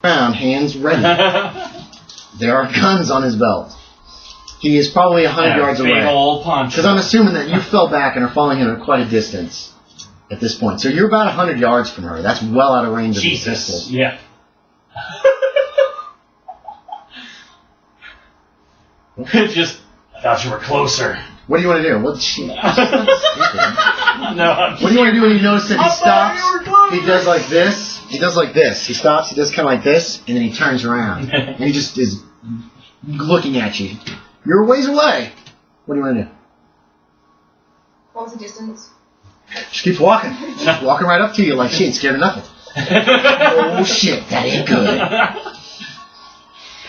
around, hands ready. There are guns on his belt. He is probably 100 yards away. Because I'm assuming that you fell back and are falling in at quite a distance at this point. So you're about 100 yards from her. That's well out of range of the pistol. Yeah. Just, I thought you were closer. What do you want to do? What do you want to do when you notice that he stops? He does like this. He does like this. He stops. He does kind of like this, and then he turns around, and he just is looking at you. You're a ways away. What do you want to do? What's the distance? She keeps walking. She's walking right up to you like she ain't scared of nothing. Oh shit, that ain't good.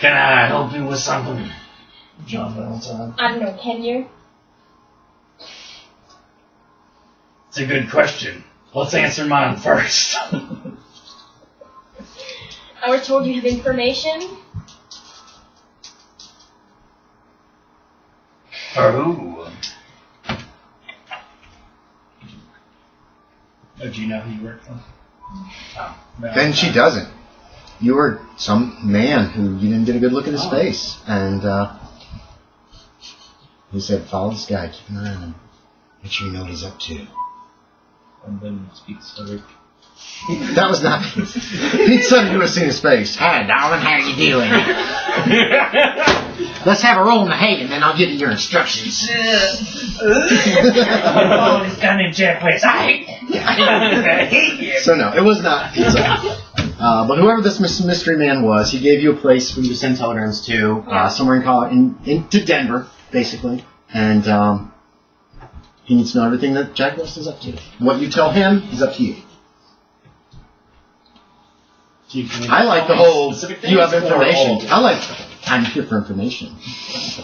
Can I help you with something? John Valentine. I don't know, can you? It's a good question. Let's answer mine first. I was told you have information. For who? Oh, do you know who you work for? Oh, no. Then she doesn't. You were some man who you didn't get a good look at his face, and he said, "Follow this guy. Keep an eye on him. Make sure you know what he's up to." And then speaks Southern. That was not Pete Sutton. You would have seen his face. Hi, darling. How you doing? Let's have a roll in the hay, and then I'll give you your instructions. Oh, this guy named Jack West. I hate him. So no, it was not Pete Sutton. But whoever this mystery man was, he gave you a place for you to send telegrams to, somewhere to Denver, basically, and he needs to know everything that Jack West is up to. What you tell him is up to you. I like the whole, you have information. I'm here for information.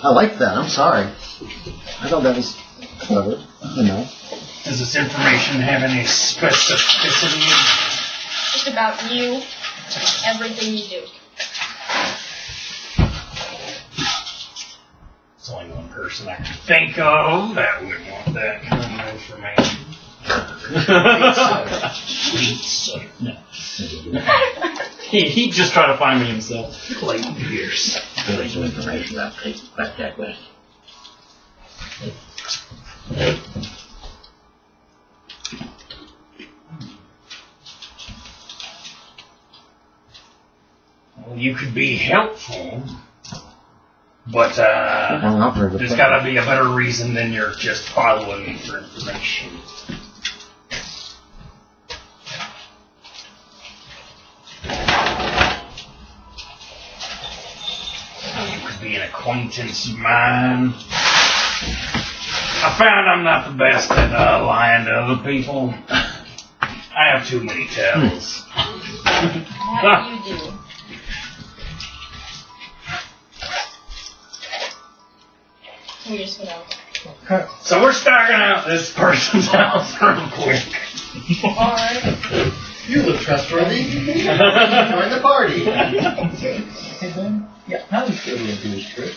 I like that, I'm sorry. I thought that was clever, you know. Does this information have any specificity? It's about you, everything you do. There's only one person I can think of that would want that kind of information. No. He'd just try to find me himself. Clayton Pierce. There's some information about Jack West. Well, you could be helpful, but there's got to be a better reason than you're just following me for information. You could be an acquaintance of mine. I found I'm not the best at lying to other people. I have too many tells. That you do. We're just gonna... So we're starting out this person's house real quick. Alright. You look trustworthy. Join the party. Hey, Ben? Yeah, how does Yorie do his trip?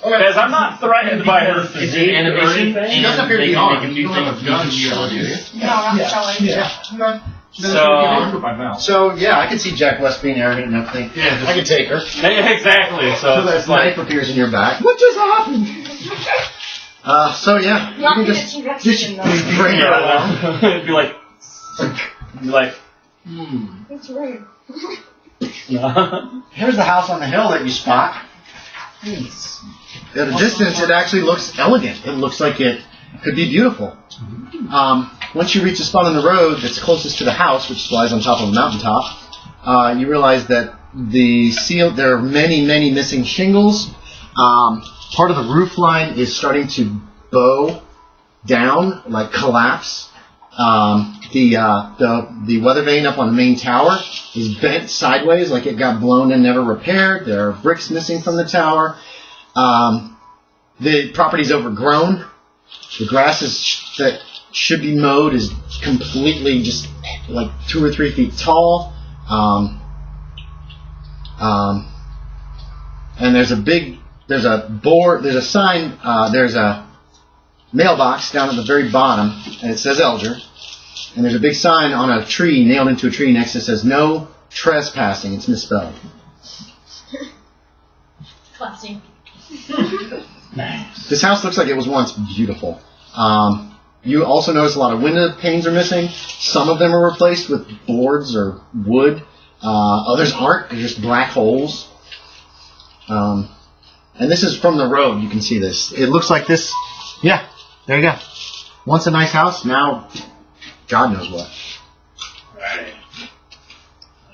Because I'm not threatened by her Is physique it an or anything. anything? She doesn't appear to be armed. They You can don't do have a gun show, do you? No, not showing. Yeah. So, yeah, I can see Jack West being arrogant enough to think, yeah, I can take her. exactly. So So that it's like, knife appears in your back. What just happened? So yeah, you Not can in a just T-Rex just though. bring her along. it'd be like, It's rude. Here's the house on the hill that you spot. At a distance, it actually looks elegant. It looks like it could be beautiful. Once you reach a spot on the road that's closest to the house, which lies on top of a mountaintop, you realize that there are many, many missing shingles. Part of the roof line is starting to bow down, like collapse. The weather vane up on the main tower is bent sideways, like it got blown and never repaired. There are bricks missing from the tower. The property's overgrown. The grass that should be mowed is completely just like 2 or 3 feet tall. And there's a sign, there's a mailbox down at the very bottom, and it says Elder. And there's a big sign on a tree, nailed into a tree next that says, "No trespassing. It's misspelled. Classy. This house looks like it was once beautiful. You also notice a lot of window panes are missing. Some of them are replaced with boards or wood. Others aren't. They're just black holes. And this is from the road. You can see this. It looks like this. Yeah, there you go. Once a nice house, now God knows what. Right.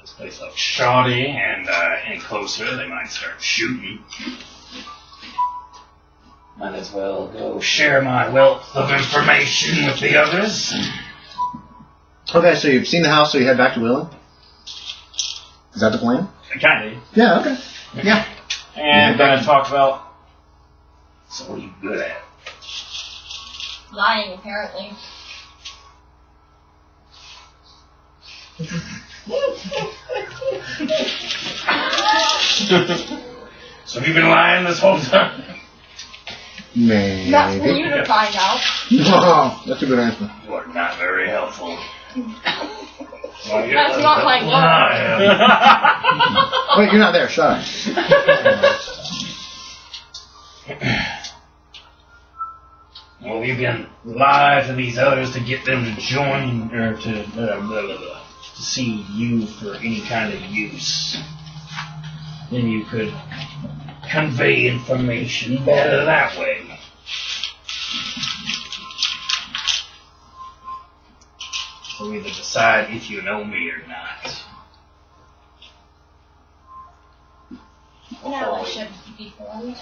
This place looks shoddy, and any closer, they might start shooting. Might as well go share my wealth of information with the others. Okay, so you've seen the house, so you head back to Wheeling? Is that the plan? Kind of. Yeah, okay. Yeah. And gonna talk about. So what are you good at? Lying, apparently. So have you been lying this whole time? Maybe. That's for you to find out. Oh, that's a good answer. You are not very helpful. That's not my goal. Wait, you're not there. Shut up. Well, you can lie to these others to get them to join, or to see you for any kind of use. Then you could convey information better that way. So either decide if you know me or not. Now I should be formed.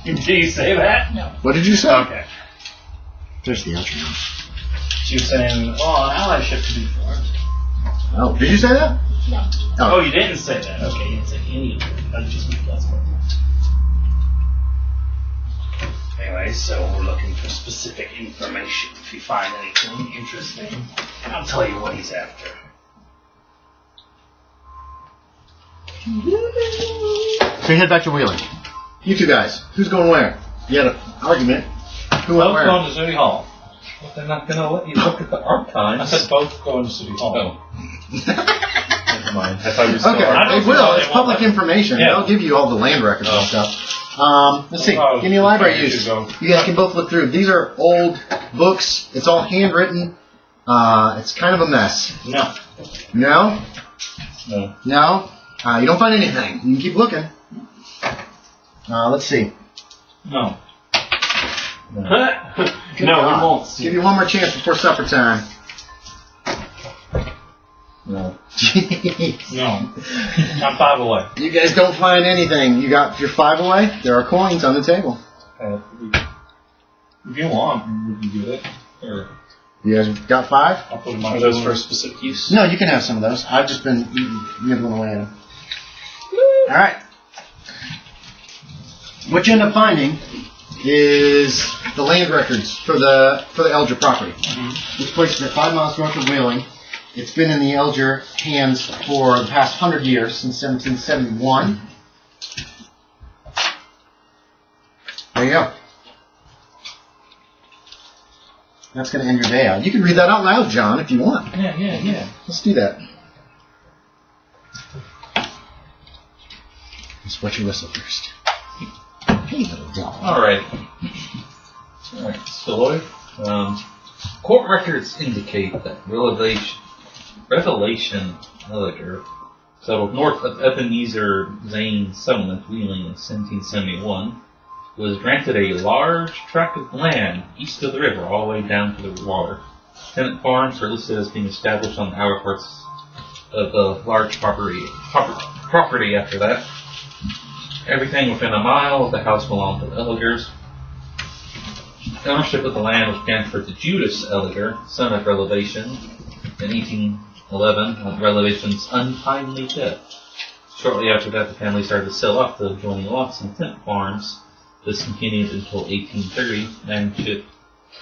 Did you say that? No. What did you say? Okay. There's the answer. She was saying, oh, an allyship to be formed. Oh, did you say that? No. Oh, you didn't say that. Okay, you didn't say any of it. I just made that part. Anyway, so we're looking for specific information. If you find anything interesting, I'll tell you what he's after. So you head back to Wheeling. You two guys, who's going where? You had an argument. Who went Both where? going to City Hall. But they're not going to let you look at the archives. I said both going to City Hall. Oh. Never mind. I thought you still Okay, I they will. It's they public won't. information. Yeah. They'll give you all the land records and stuff. Let's see. Oh, Give me a library you use. should go. You guys can both look through. These are old books. It's all handwritten. It's kind of a mess. No. No? No. No? You don't find anything. You can keep looking. Let's see. No. No. No, we won't see. Give you one more chance before supper time. No. No. I'm 5 away. You guys don't find anything. You got your 5 away? There are coins on the table. If you want, we can do it. Or You guys got 5? I'll put them on. Are those for a specific use? No, you can have some of those. I've just been nibbling away at them. Alright. What you end up finding is the land records for the Elger property. This place is at 5 miles north of Wheeling. It's been in the Elger hands for the past 100 years, since 1771. There you go. That's going to end your day out. You can read that out loud, John, if you want. Yeah. Let's do that. Let's wet your whistle first. Hey, little dog. Alright. Alright, Stalloid. Court records indicate that Revelation Elliger settled north of Ebenezer Zane's settlement, Wheeling, in 1771. Was granted a large tract of land east of the river, all the way down to the water. Tenant farms are listed as being established on the outer parts of the large property after that. Everything within a mile of the house belonged to the Elligers. Ownership of the land was transferred to Judas Elliger, son of Revelation, in 1811 on Revelation's untimely death. Shortly after that, the family started to sell off the adjoining lots and tenant farms. This continued until 1830.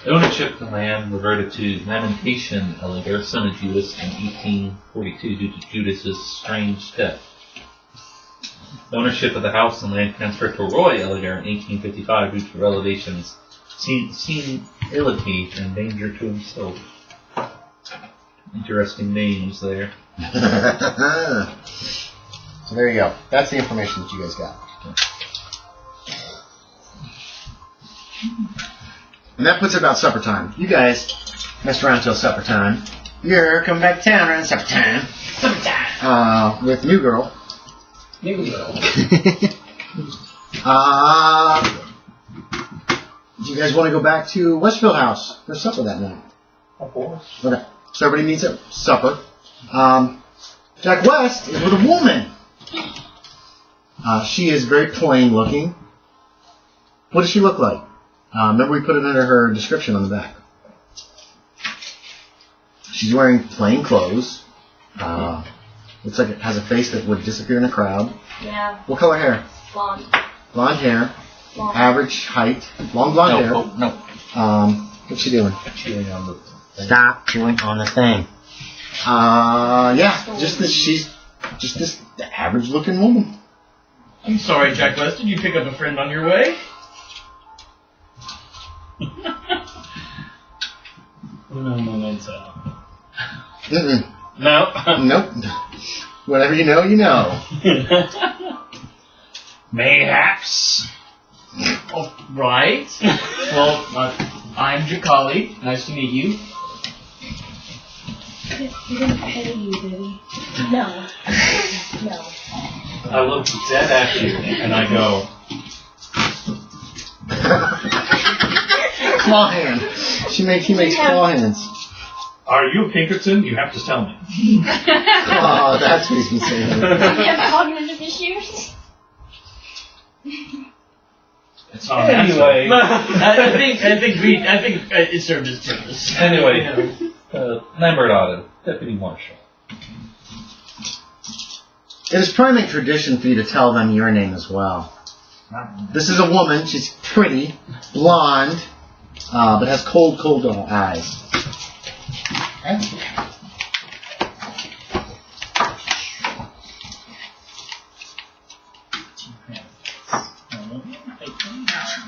Ownership of the land reverted to Lamentation Elliger, son of Judas, in 1842 due to Judas's strange death. The ownership of the house and land transferred to Roy Elliger in 1855 due to revelations senility and danger to himself. Interesting names there. So there you go. That's the information that you guys got. And that puts it about supper time. You guys messed around till supper time. You're coming back to town around supper time. Supper time. With New Girl. New girl. Do you guys want to go back to Westfield House for supper that night? Of course. Okay. So everybody meets at supper. Jack West is with a woman. She is very plain looking. What does she look like? Remember we put it under her description on the back. She's wearing plain clothes. Looks like it has a face that would disappear in a crowd. Yeah. What color hair? Blonde. Blonde hair. Blonde. Average height. Long blonde hair. No. What's she doing? Chewing on the thing. Stop chewing on the thing. Yeah. Just this. She's just this average looking woman. I'm sorry, Jack West. Did you pick up a friend on your way? No moments. Mm-mm. No. Nope. Whatever you know, you know. Mayhaps. Oh, right. Well, I'm Jacali. Nice to meet you. We're gonna pay you, baby. No. No. I look dead at you and I go, Claw hand. He makes claw hands. "Are you Pinkerton? You have to tell me." Oh, that's what he's been saying. You have cognitive issues? It's not Anyway. I think it served its purpose. Anyway, Lambert Otto, Deputy Marshal. It is primate tradition for you to tell them your name as well. This is a woman. She's pretty, blonde, but has cold eyes.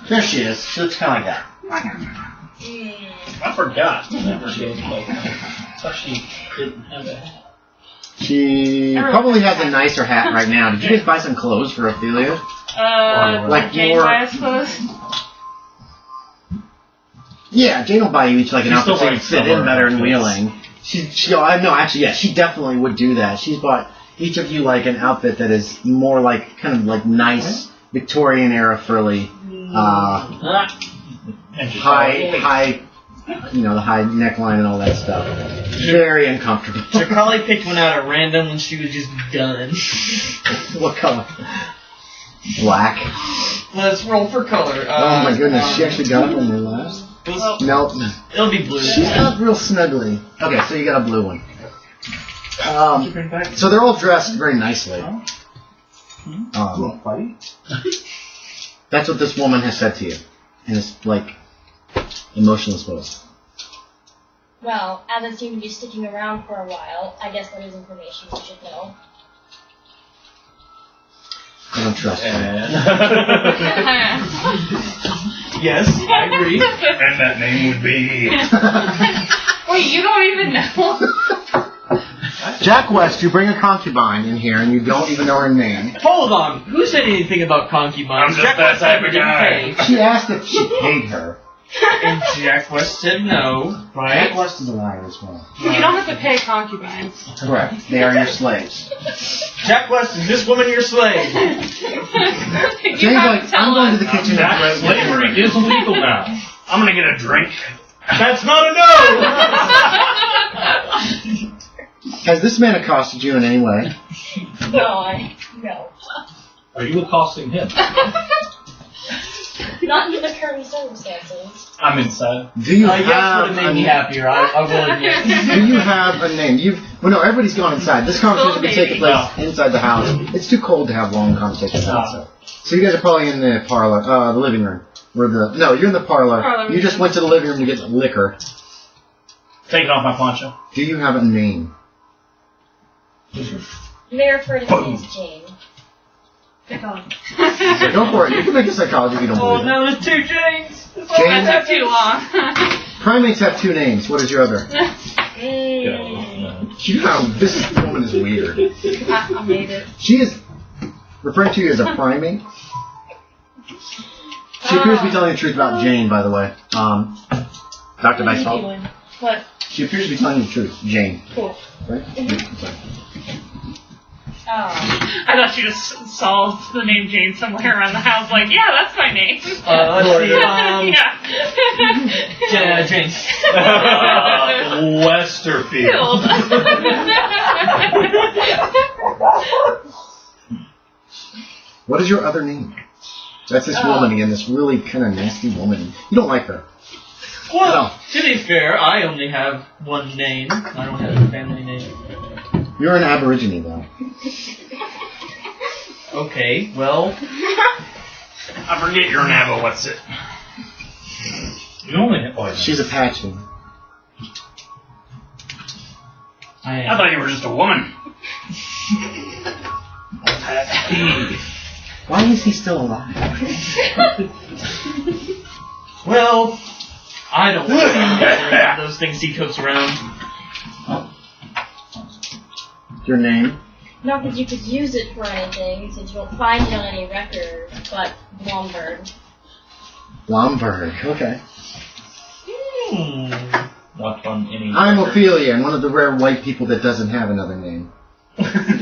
There she is. She looks kind of like that. I forgot. Never did. I thought she didn't have a hat. She probably has a nicer hat right now. Did you guys buy some clothes for Ophelia? Like Jane more- buy us clothes? Yeah, Jane will buy you each like an She's still outfit so you wearing fit in summer better in outfits. Wheeling. She definitely would do that. She's bought each of you like an outfit that is more like kind of like nice Victorian era frilly, And she high, you know, the high neckline and all that stuff. Very uncomfortable. Jacali picked one out at random when she was just done. What color? Black. Let's roll for color. Oh my goodness, she actually got it on your last? Nope. It'll be blue. She's not real snuggly. Okay, so you got a blue one. So they're all dressed very nicely. That's what this woman has said to you. And it's like emotional suppose. Well, Abbott seemed to be sticking around for a while. I guess that is information you should know. I don't trust her. Yes, I agree. And that name would be... Wait, you don't even know? Jack West, you bring a concubine in here and you don't even know her name. Hold on. Who said anything about concubines? I'm just Jack that West type of didn't guy. pay. She asked if she paid her. And Jack West said no, Jack right? West is a liar as well. You don't have to pay concubines. Correct. They are your slaves. Jack West, is this woman your slave? Jane's like, I'm going to the kitchen and That slavery is illegal now. I'm gonna get a drink. That's not a no! Has this man accosted you in any way? No. Are you accosting him? Not under the current circumstances. I'm inside. Do you Yes would have have made me happier. I will admit. Do you have a name? Well, no, everybody's gone inside. This conversation will be taking place inside the house. It's too cold to have long conversations outside. So you guys are probably in the parlor, the living room. No, you're in the parlor. You just went to the living room to get liquor. Taking off my poncho. Do you have a name? You may refer to me as Jane. Psychology. Go for it. You can make a psychology if you don't Oh, believe it. no, there's 2 Janes. Jane? That took too long. Primates have 2 names. What is your other? This woman is weird. I made it. She is referring to you as a primate. She appears to be telling the truth about Jane, by the way. Dr. Weisswald. What? She appears to be telling you the truth. Jane. Cool. Right? Oh. I thought you just saw the name Jane somewhere around the house. Like, yeah, that's my name. Let's see. Yeah. Jane. Westerfields. What is your other name? That's this woman again, this really kind of nasty woman. You don't like her. Well, to be fair, I only have one name. I don't have a family name. You're an aborigine, though. Okay, well... I forget your name, what's it? You only hit one. She's Apache. I I thought you were just a woman. Why is he still alive? Well, I don't want to see those things he totes around. Your name? Not that you could use it for anything, since you don't find it on any record, but Bloomberg. Lombard. Okay. Not on any. I'm Ophelia, and one of the rare white people that doesn't have another name. Nice.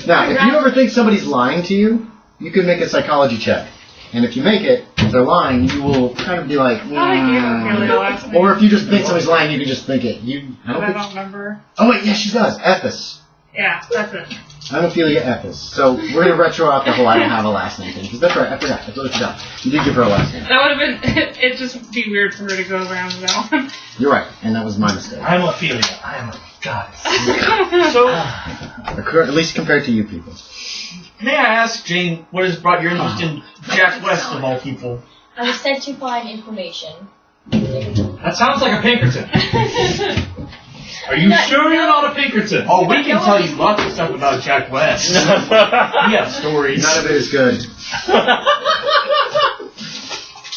Now, if you ever think somebody's lying to you, you can make a psychology check. And if you make it, if they're lying, you will kind of be like, or if you just think somebody's lying, you can just think it. I don't remember. Oh wait, yeah, she does. Ethis. Yeah, that's it. I'm Ophelia Ethis. So we're gonna retro out the whole I don't have a last name thing, because that's right. I forgot. I totally forgot. You did give her a last name. That would have been. It'd just be weird for her to go around with that one. You're right, and that was my mistake. I'm Ophelia. I am a goddess. So, At least compared to you people. may I ask, Jane, what has brought your interest in Jack West of all people? I was sent to find information. That sounds like a Pinkerton. Are you sure you're not a Pinkerton? Oh, we can tell you lots of stuff about Jack West. We have stories. None of it is good.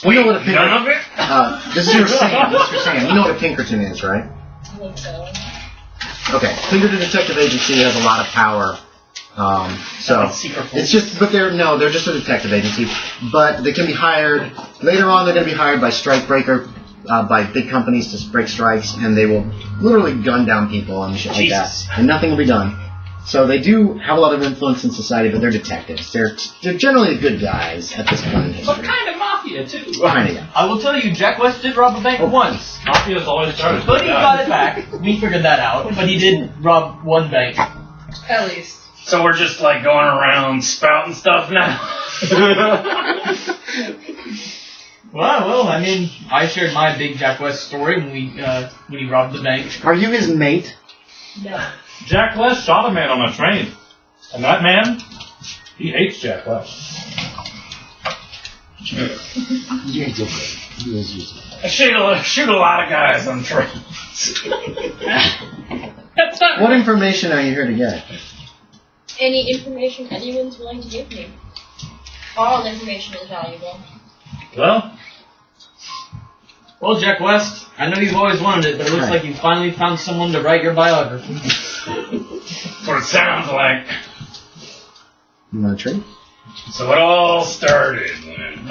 We know what a Pinkerton. None of it? This is your Sam. This is your Sam. You know what a Pinkerton is, right? I think so. Okay. Pinkerton Detective Agency has a lot of power. So it's just, but they're just a detective agency. But they can be hired later on. They're going to be hired by by big companies to break strikes, and they will literally gun down people and shit like that, and nothing will be done. So they do have a lot of influence in society, but they're detectives. They're generally good guys at this point in history. But kind of mafia, too. Kind of, yeah. I will tell you, Jack West did rob a bank once. Mafia's always started. But he got it back. We figured that out. But he did rob one bank. At least. So we're just like going around spouting stuff now? Well, I mean, I shared my big Jack West story when he robbed the bank. Are you his mate? No. Jack West shot a man on a train. And that man, he hates Jack West. I shoot a lot of guys on trains. That's not What information are you here to get? Any information anyone's willing to give me. All information is valuable. Well, Jack West, I know you've always wanted it, but it looks like you finally found someone to write your biography. That's what it sounds like. You want a trade? So it all started when...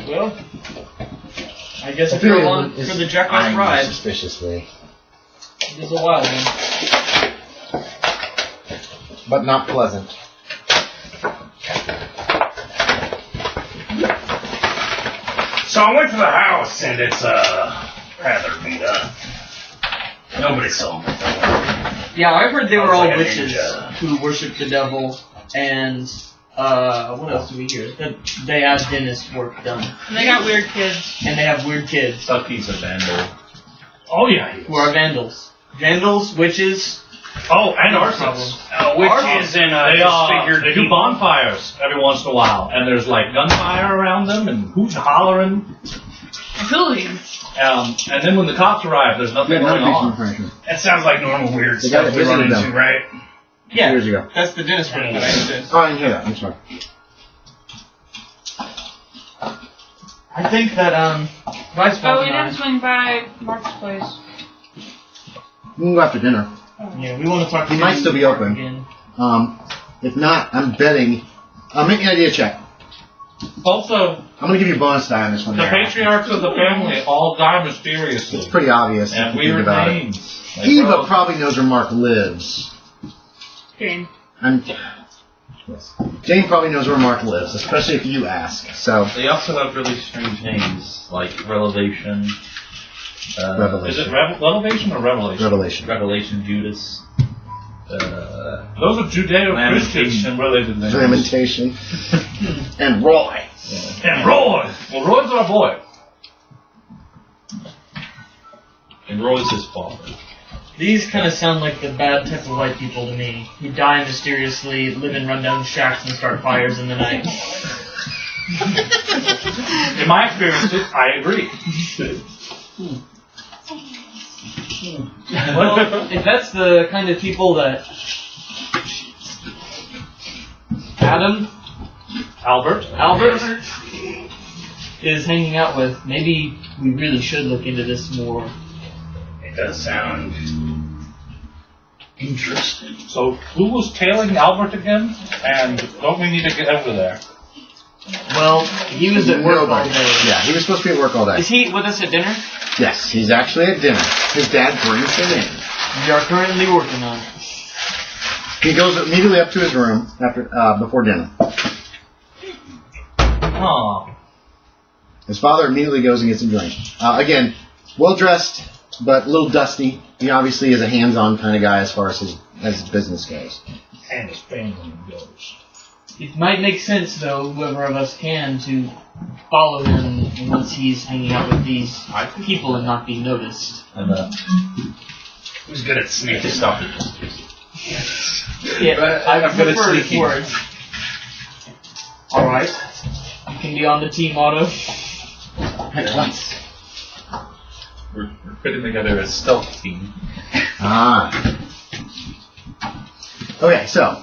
Well, I guess if you're along for the Jack West ride, Suspiciously. it is a wild one. But not pleasant. So I went to the house, and it's rather beat up. Nobody saw me. Yeah, I've heard they were all Like a witches ninja. who worshipped the devil, and what else do we hear? That they have dentist work done, They got weird kids. and they have weird kids Tucky's a vandal. Oh yeah. who are vandals. Vandals, witches. Oh, and Arsons. witches and They disfigured do people. bonfires every once in a while, and there's like gunfire around them and hoots hollering. Hooligans. And then when the cops arrive, there's nothing going on. That sounds like normal weird They got stuff it we run visited into, them. right? Yeah, Years ago. that's the dentist room that I did. Oh, I didn't hear that. I'm sorry. I think that, Weisswald Oh, we and I- didn't swing by Mark's place. We can go after dinner. Yeah, we want to talk to He might still be open. again. If not, I'm betting. Make an idea check. Also, I'm gonna give you a bonus die on this one. the there. patriarchs of the family all die mysteriously. It's pretty obvious if And you think weird about names. it. Like, Eva oh, probably knows where Mark lives. Jane. Yes. Jane probably knows where Mark lives, especially if you ask. So They also have really strange names, like Revelation. Revelation. Is it Revelation or Revelation? Revelation. Revelation Judas. Those are Judeo-Christians and related names. Lamentation. And Roy. And Roy! Well, Roy's our boy. And Roy's his father. These kind of sound like the bad type of white people to me, who die mysteriously, live in rundown shacks, and start fires in the night. In my experiences, I agree. Well, if that's the kind of people that Albert is hanging out with, maybe we really should look into this more. It does sound interesting. So, who was tailing Albert again? And don't we need to get over there? Well, he was at work all day. Yeah, he was supposed to be at work all day. Is he with us at dinner? Yes, he's actually at dinner. His dad brings him in. We are currently working on it. He goes immediately up to his room before dinner. Oh. His father immediately goes and gets a drink. Again, well dressed, but a little dusty. He obviously is a hands-on kind of guy as far as his business goes. And his family goes. It might make sense, though, whoever of us can, to follow him once he's hanging out with these people and not be noticed. And, Who's good at sneaking? stop it. Yeah, I'm good at prefer sneaking. words. Alright. You can be on the team, Otto. We're putting together a stealth team. Okay, so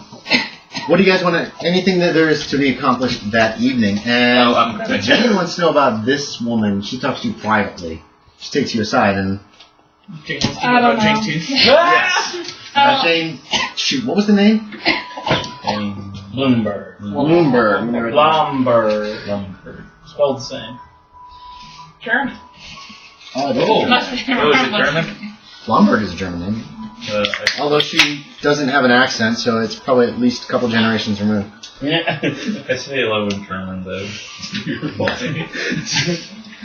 what do you guys want to? Anything that there is to be accomplished that evening? And Jane wants to know about this woman. She talks to you privately. She takes you aside and Jane wants to I know don't about Jane know. too. yes. Jane, shoot, what was the name? Bloomberg. Bloomberg. Lambert. Spelled the same. German. Oh, Oh, Must be is it German? Blomberg is a German name. Although she doesn't have an accent, so it's probably at least a couple generations removed. Yeah. I say hello in German, though. You're funny.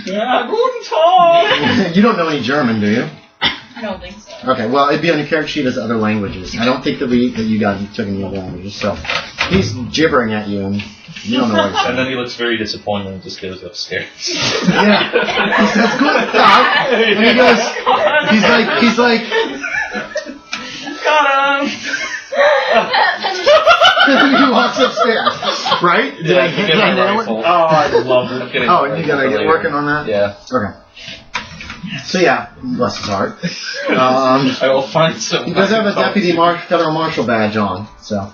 Yeah, guten Tag. You don't know any German, do you? I don't think so. Okay, well, it'd be on your character sheet as other languages. I don't think that you took any other languages. So he's gibbering at you, and you don't know what he's And saying. then he looks very disappointed and just goes upstairs. Yeah, he says, "Good dog," and he goes, he's like, Got him! and he walks upstairs, right? Did I get did I my nail it? rifle. Oh, I love it. Oh, and you gotta get working on that. Yeah. Okay. So yeah, bless his heart. I will find some. He does have a deputy federal marshal badge on. So,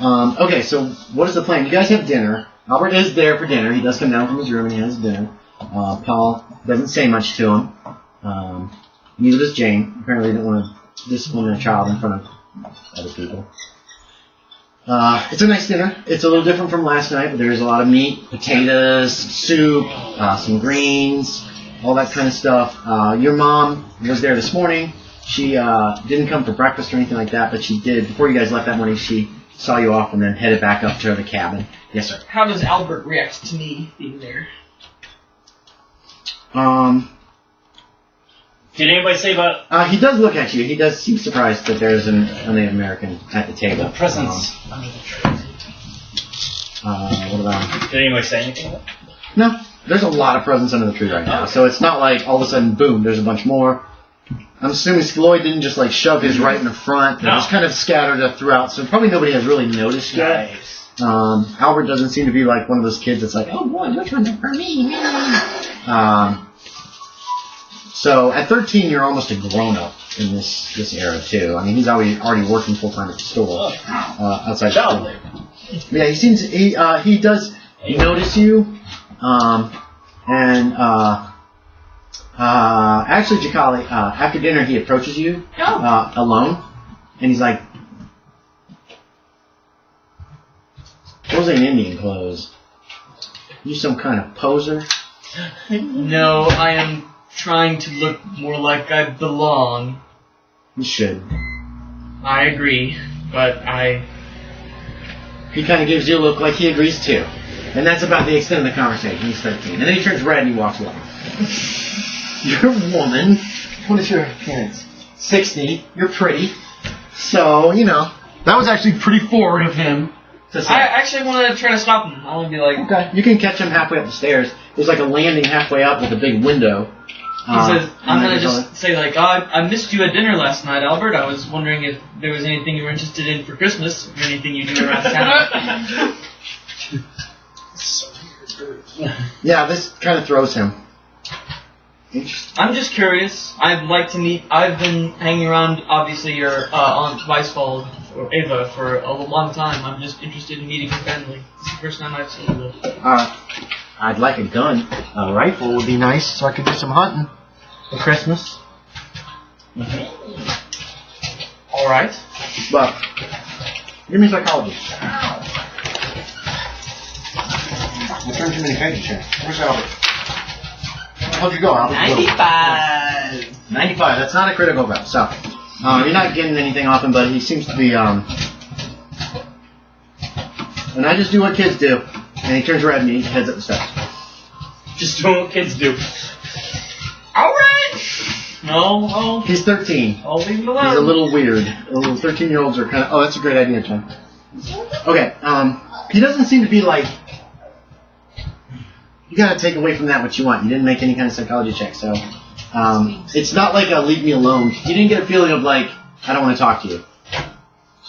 okay. So what is the plan? You guys have dinner. Albert is there for dinner. He does come down from his room and he has dinner. Paul doesn't say much to him. Neither does Jane. Apparently, didn't want to discipline a child in front of other people. It's a nice dinner. It's a little different from last night, but there's a lot of meat, potatoes, soup, some greens, all that kind of stuff. Your mom was there this morning. She didn't come for breakfast or anything like that, but she did. Before you guys left that morning, she saw you off and then headed back up to the cabin. Yes, sir. How does Albert react to me being there? Did anybody say about He does look at you. He does seem surprised that there's a Native American at the table. presents? What about? Did anybody say anything about it? No, there's a lot of presents under the tree right now, so it's not like all of a sudden, boom, there's a bunch more. I'm assuming Stalloid didn't just like shove his right in the front. They're just kind of scattered throughout, so probably nobody has really noticed yet. Nice. Albert doesn't seem to be like one of those kids that's like, oh boy, which one's for me? So at 13, you're almost a grown-up in this era, too. I mean, he's already working full-time at the store, outside the store. Yeah, he does notice you, actually, Jacali, after dinner, he approaches you, alone, and he's like, those ain't Indian clothes. You some kind of poser? No, I am trying to look more like I belong. You should. I agree, but He kind of gives you a look like he agrees too. And that's about the extent of the conversation. He's 13. And then he turns red and he walks away. You're a woman. What is your appearance? 60. You're pretty. So, that was actually pretty forward of him to say. I actually want to try to stop him. I want to be like... Okay. You can catch him halfway up the stairs. There's like a landing halfway up with a big window. He says, I'm going to just say, like, I missed you at dinner last night, Albert. I was wondering if there was anything you were interested in for Christmas, or anything you do around town. Yeah, this kind of throws him. Interesting. I'm just curious. I'd like to meet... I've been hanging around, obviously, your Aunt Weisswald, or Eva, for a long time. I'm just interested in meeting your family. It's the first time I've seen you. I'd like a gun. A rifle would be nice, so I could do some hunting for Christmas. All right. But give me psychology. I turned too many pages here. Where's Albert? How'd you go, Albert? 95. 95. That's not a critical roll. So you're not getting anything off him, but he seems to be. And I just do what kids do. And he turns red and he heads up the steps. Just doing what kids do. Alright! No. He's 13. I'll leave him alone. He's a little weird. Little 13-year-olds are kind of... Oh, that's a great idea, John. Okay, he doesn't seem to be like... You gotta take away from that what you want. You didn't make any kind of psychology check, so... it's not like a leave me alone. You didn't get a feeling of like, I don't want to talk to you.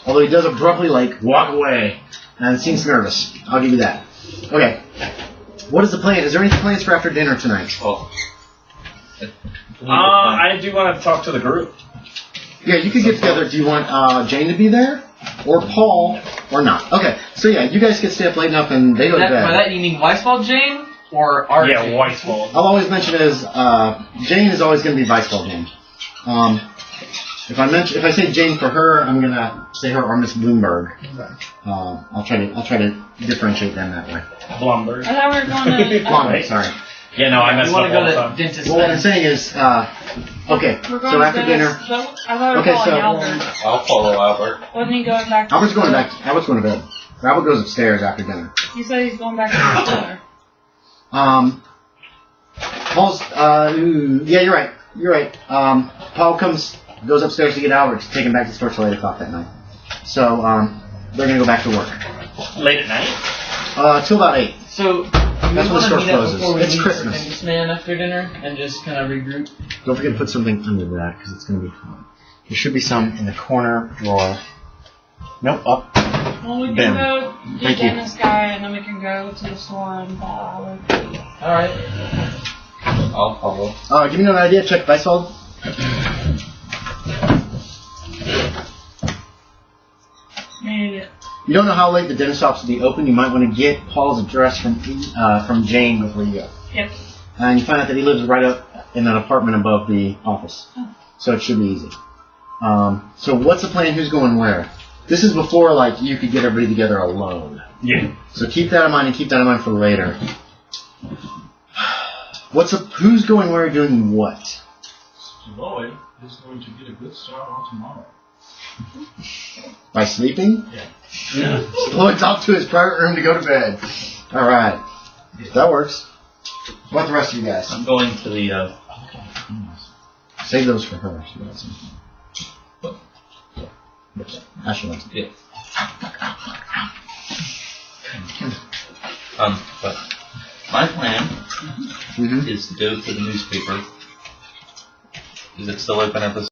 Although he does abruptly like, walk away. And seems nervous. I'll give you that. Okay. What is the plan? Is there any plans for after dinner tonight? I do want to talk to the group. Yeah, you could get together. Do you want Jane to be there? Or Paul? Or not? Okay. So yeah, you guys can stay up late enough and they go to bed. By that you mean Weisswald Jane? Or our Yeah, Jane? Weisswald. I'll always mention it as Jane is always going to be Weisswald Jane. If I say Jane for her, I'm gonna say her or Miss Bloomberg. I'll try to differentiate them that way. Bloomberg. I thought we were going to... Bloomberg, sorry. Yeah, no, I messed You up want to all go the to time. the dentist? Well, what I'm saying is, okay. We're going So to after dinner, I thought we were Okay, calling so- Albert. I'll follow Albert. Wasn't he going back to Albert's the going store? back. Albert's going to bed. Albert goes upstairs after dinner. He said he's going back to the store. Paul's. Yeah, you're right. You're right. Paul goes upstairs to get Albert to take him back to the store till 8 o'clock that night. So they're gonna go back to work. Late at night? Till about 8. So, That's when the store closes. Before we It's leave Christmas. for Man after dinner and just kind of regroup. Don't forget to put something under that because it's gonna be fun. There should be some in the corner drawer. Nope, up. Well, we can Ben. go get Thank you. Dennis guy, and then we can go to the store and buy Albert. Alright. I'll follow. Give me another idea. Check Weisswald. Maybe. You don't know how late the dentist office will be open. You might want to get Paul's address from Jane before you go. Yep. And you find out that he lives right up in that apartment above the office. So it should be easy. So what's the plan? Who's going where? This is before like you could get everybody together alone. Yeah. So keep that in mind and keep that in mind for later. Who's going where, doing what? Stalloid is going to get a good start on tomorrow. By sleeping? Yeah. Stalloid's off to his private room to go to bed. Alright. That works. What about the rest of you guys? I'm going to the, Save those for her. She wants them. Ashley wants them. yeah. But my plan Mm-hmm. is to go to the newspaper. Is it still open at this